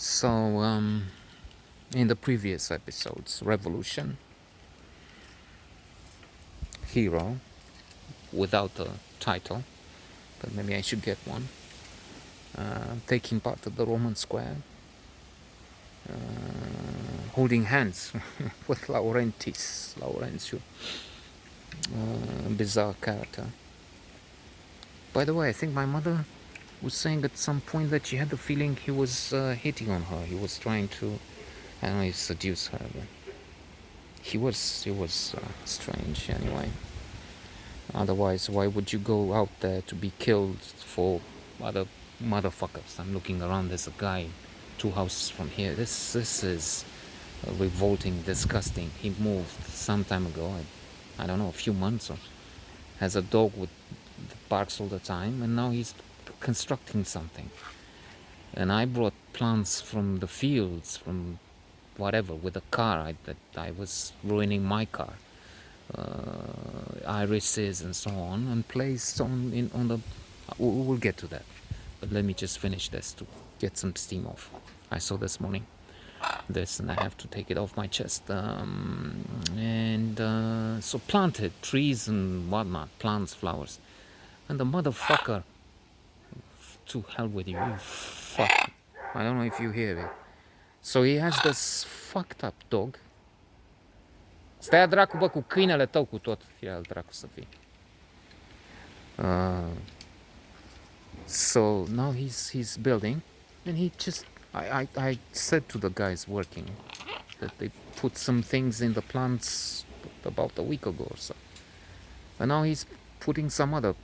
So, in the previous episodes, Revolution, Hero, without a title, but maybe I should get one, taking part at the Roman Square, holding hands with Laurentius, bizarre character. By the way, I think my mother was saying at some point that she had the feeling he was hitting on her. He was trying to, I don't know, seduce her. But he was strange anyway. Otherwise, why would you go out there to be killed for other motherfuckers? I'm looking around. There's a guy 2 houses from here. This is revolting, disgusting. He moved some time ago. I don't know, a few months, or has a dog with that barks all the time, and now he's constructing something. And I brought plants from the fields, from whatever, with a car. That I was ruining my car, irises and so on, and placed on the. We'll get to that, but let me just finish this to get some steam off. I saw this morning this, and I have to take it off my chest. And so planted trees and whatnot, plants, flowers, and the motherfucker. To hell with you, you fuck. I don't know if you hear it. So he has this fucked up dog. Stai dracu, bă, cu câinele tău, cu tot. Fie al dracu să fie. So now he's building, and he just I said to the guys working that they put some things in the plants about a week ago or so, and now he's putting some other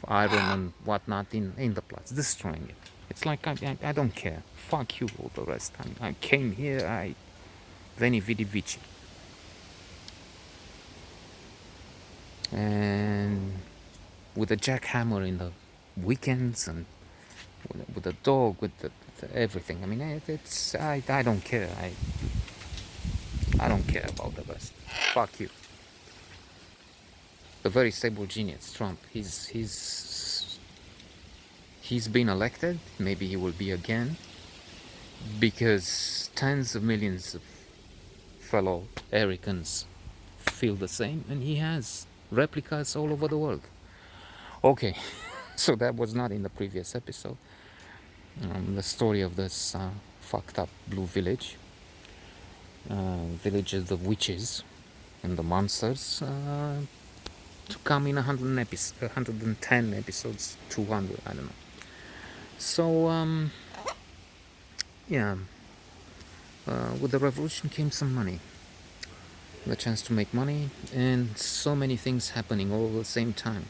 iron and whatnot in the plants, destroying it. It's like I don't care. Fuck you all the rest. I came here. Veni vidi vici. And with a jackhammer in the weekends, and with the dog, with the everything. I mean, it's I don't care. I don't care about the rest. Fuck you. The very stable genius, Trump. He's been elected. Maybe he will be again, because tens of millions of fellow Americans feel the same, and he has replicas all over the world. Okay, so that was not in the previous episode. The story of this fucked up blue village, village of the witches and the monsters, to come in 110 episodes, 200, I don't know. So, yeah, with the revolution came some money, the chance to make money, and so many things happening all at the same time.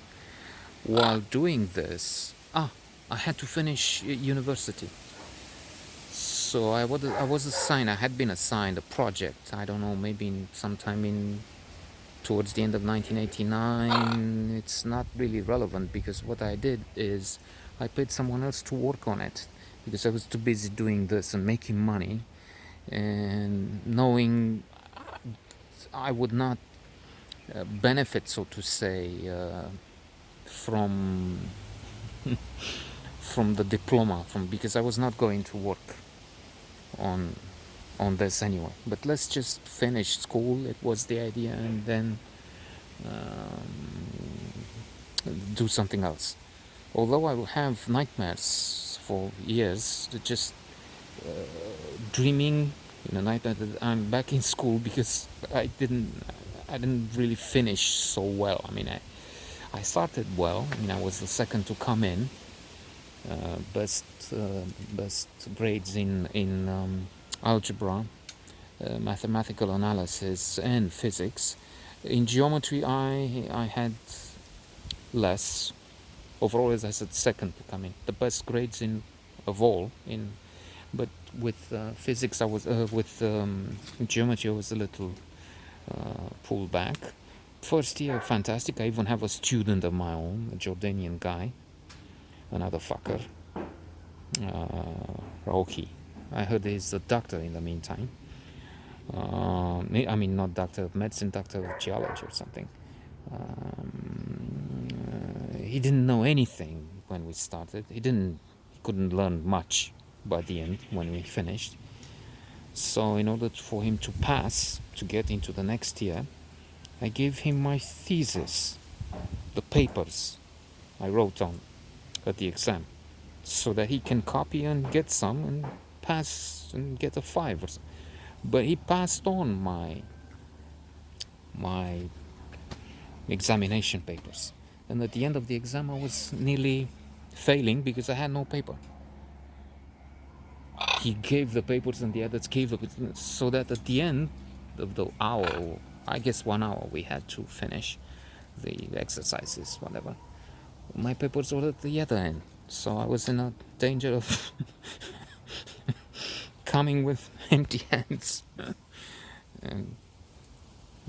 While doing this, I had to finish university. So I was assigned, I had been assigned a project, I don't know, maybe sometime towards the end of 1989. It's not really relevant, because what I did is I paid someone else to work on it, because I was too busy doing this and making money, and knowing I would not benefit, so to say, from from the diploma, because I was not going to work on this anyway. But let's just finish school. It was the idea, and then do something else. Although I will have nightmares for years, just dreaming in the night that I'm back in school, because I didn't really finish so well. I mean, I started well. I mean, I was the second to come in. Best grades in algebra, mathematical analysis, and physics. In geometry, I had less. Overall, as I said, second to come in. The best grades of all in, but with physics, I was with geometry, I was a little pulled back. First year, fantastic. I even have a student of my own, a Jordanian guy, another fucker, Roki. I heard he's a doctor in the meantime. I mean, not doctor of medicine, doctor of geology or something. He didn't know anything when we started. He couldn't learn much by the end when we finished. So in order for him to pass, to get into the next year, I gave him my thesis, the papers I wrote on at the exam, so that he can copy and get some and pass and get a 5 or something. But he passed on my examination papers. And at the end of the exam, I was nearly failing because I had no paper. He gave the papers and the others gave the papers, so that at the end of the hour, I guess 1 hour, we had to finish the exercises, whatever. My papers were at the other end, so I was in a danger of coming with empty hands and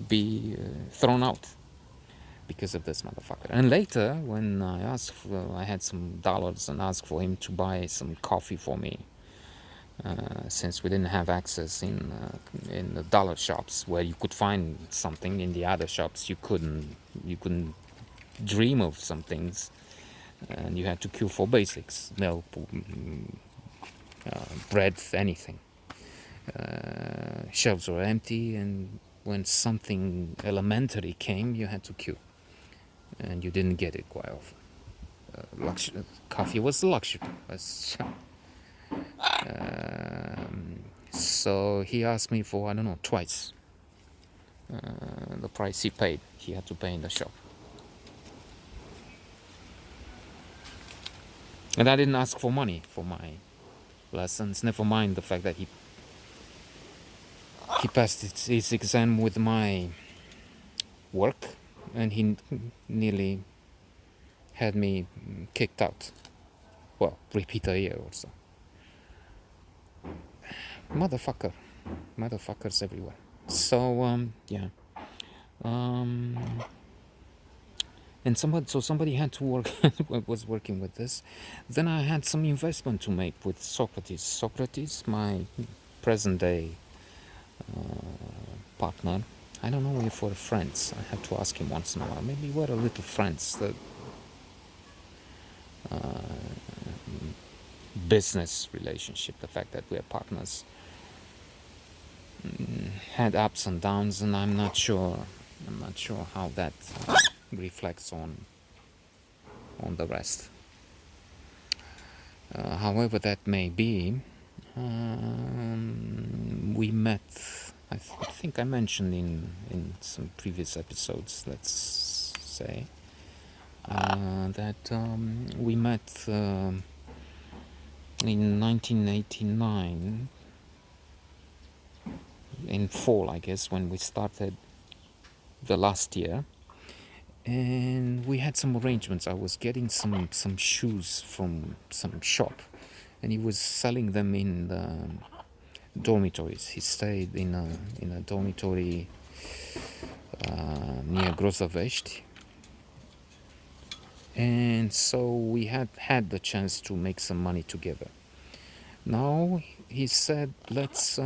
be thrown out because of this motherfucker. And later, when I had some dollars and asked for him to buy some coffee for me, since we didn't have access in the dollar shops where you could find something. In the other shops, you couldn't dream of some things, and you had to queue for basics, milk, bread, anything. Shelves were empty, and when something elementary came, you had to queue, and you didn't get it quite often. Coffee was a luxury. So he asked me for, I don't know, twice the price he had to pay in the shop. And I didn't ask for money for my lessons, never mind the fact that he passed his exam with my work, and he nearly had me kicked out. Well, repeat a year or so. Motherfuckers everywhere. So yeah, and somebody had to work was working with this. Then I had some investment to make with Socrates, my present day partner. I don't know if we're friends. I have to ask him once in a while. Maybe we're a little friends. The business relationship, the fact that we're partners, had ups and downs, and I'm not sure how that reflects on the rest. However that may be, we met. I think I mentioned in some previous episodes, let's say, that we met in 1989 in fall, I guess, when we started the last year. And we had some arrangements. I was getting some shoes from some shop, and he was selling them in the dormitories. He stayed in a dormitory near Grozavest, and so we had the chance to make some money together. Now he said, let's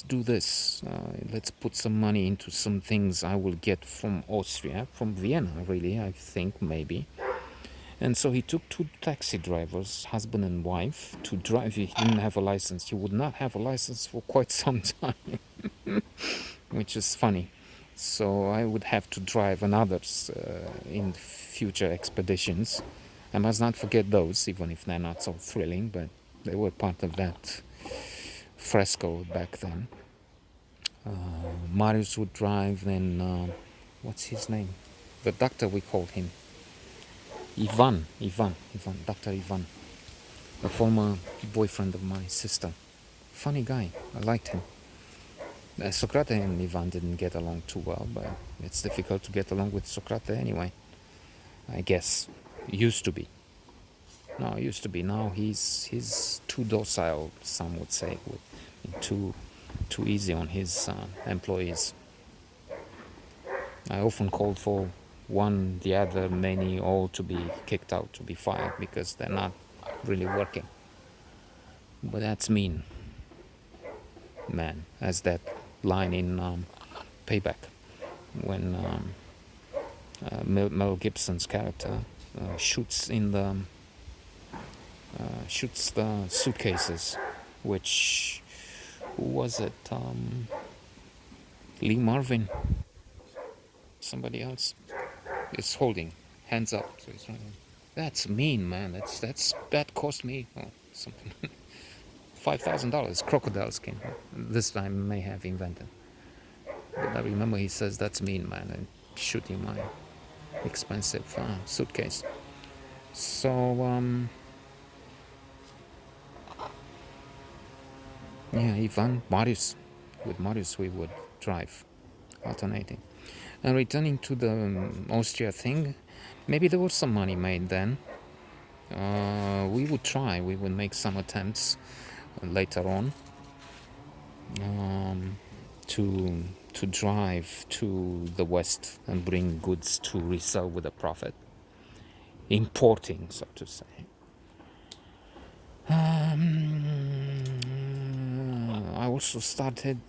do this. Let's put some money into some things I will get from Austria, from Vienna, really, I think, maybe. And so he took 2 taxi drivers, husband and wife, to drive. He didn't have a license. He would not have a license for quite some time, which is funny. So I would have to drive others in future expeditions. I must not forget those, even if they're not so thrilling, but they were part of that fresco back then. Marius would drive, then what's his name? The doctor, we called him. Ivan, Dr. Ivan, a former boyfriend of my sister. Funny guy, I liked him. Socrate and Ivan didn't get along too well, but it's difficult to get along with Socrate anyway, I guess. Used to be. Now he's too docile, some would say, too easy on his employees. I often called for one, the other, many, all to be kicked out, to be fired, because they're not really working. But that's mean, man, as that line in Payback, when Mel Gibson's character shoots in shoots the suitcases, which, who was it? Lee Marvin, somebody else is holding, hands up. So he's running. That's mean, man. That cost me something $5,000. Crocodile skin. This time may have invented, but I remember he says that's mean, man, and shooting my expensive suitcase. So yeah, Ivan, Marius, with Marius we would drive, alternating. And returning to the Austria thing, maybe there was some money made then. We would make some attempts later on to drive to the west and bring goods to resell with a profit, importing, so to say. I also started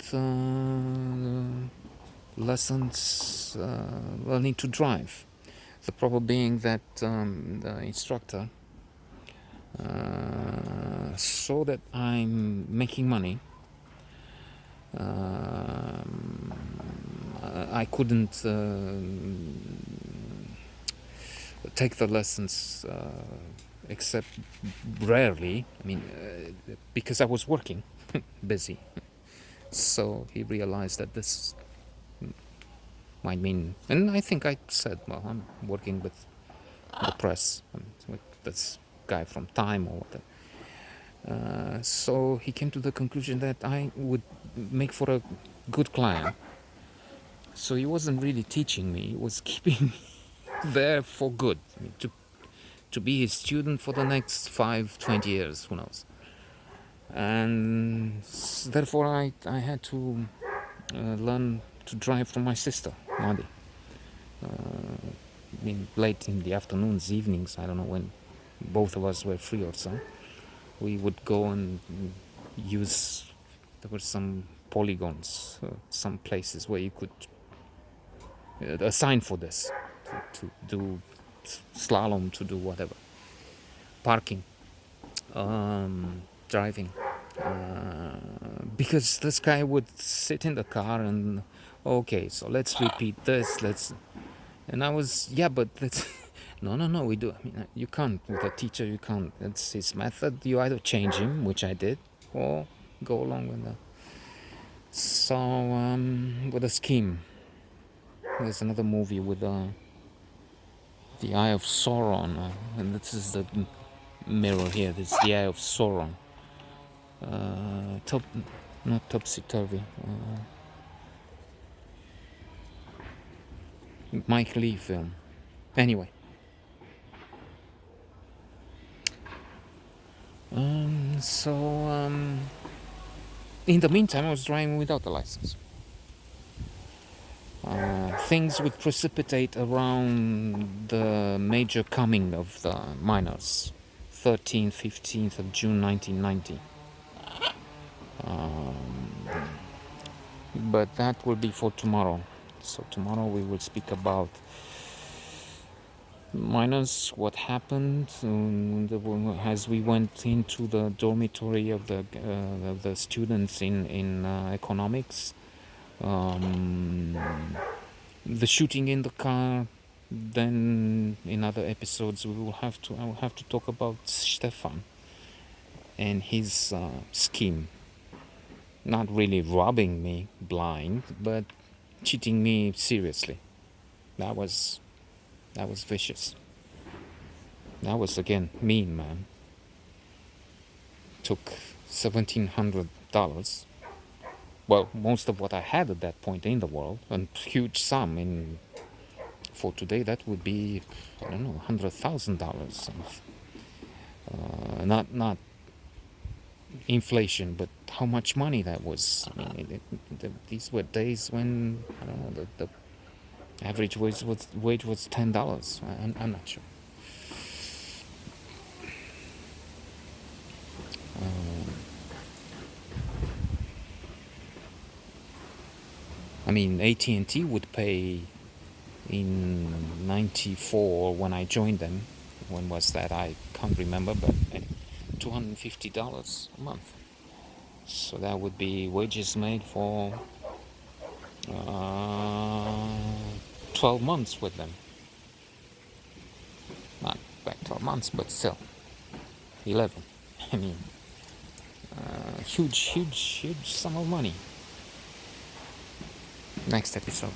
lessons learning to drive. The problem being that the instructor saw that I'm making money. I couldn't take the lessons except rarely. I mean, because I was working, busy. So he realized that this might mean, and I think I said, well, I'm working with the press, with this guy from Time or whatever. So he came to the conclusion that I would make for a good client. So he wasn't really teaching me; he was keeping me there for good, I mean, to be his student for the next 5, 20 years, who knows. And therefore I had to learn to drive from my sister, Madi. I mean, late in the afternoons, evenings, I don't know when both of us were free or so, we would go and use, there were some polygons, some places where you could assign for this, to do slalom, to do whatever, parking, driving. Because this guy would sit in the car and, okay, so let's repeat this, and I was, yeah, but let's, no, we do. I mean, you can't, with a teacher, you can't. That's his method. You either change him, which I did, or go along with that. So, with a scheme, there's another movie with the Eye of Sauron, and this is the mirror here. This is the Eye of Sauron. Not topsy-turvy. Mike Lee film. Anyway. In the meantime, I was driving without a license. Things would precipitate around the major coming of the miners, 13th, 15th of June 1990. But that will be for tomorrow. So tomorrow we will speak about minus what happened as we went into the dormitory of the students in economics, the shooting in the car. Then in other episodes I will have to talk about Stefan and his scheme, not really robbing me blind, but cheating me seriously. That was vicious. That was, again, mean, man. Took $1,700. Well, most of what I had at that point in the world, a huge sum. For today, that would be, I don't know, $100,000. Not inflation, but how much money that was. I mean, these were days when, I don't know, the average wage was $10. I'm not sure. I mean, AT&T would pay in '94 when I joined them. When was that? I can't remember, but anyway, $250 a month. So that would be wages made for uh, 12 months with them. Not quite 12 months, but still 11. I mean, huge sum of money. Next episode.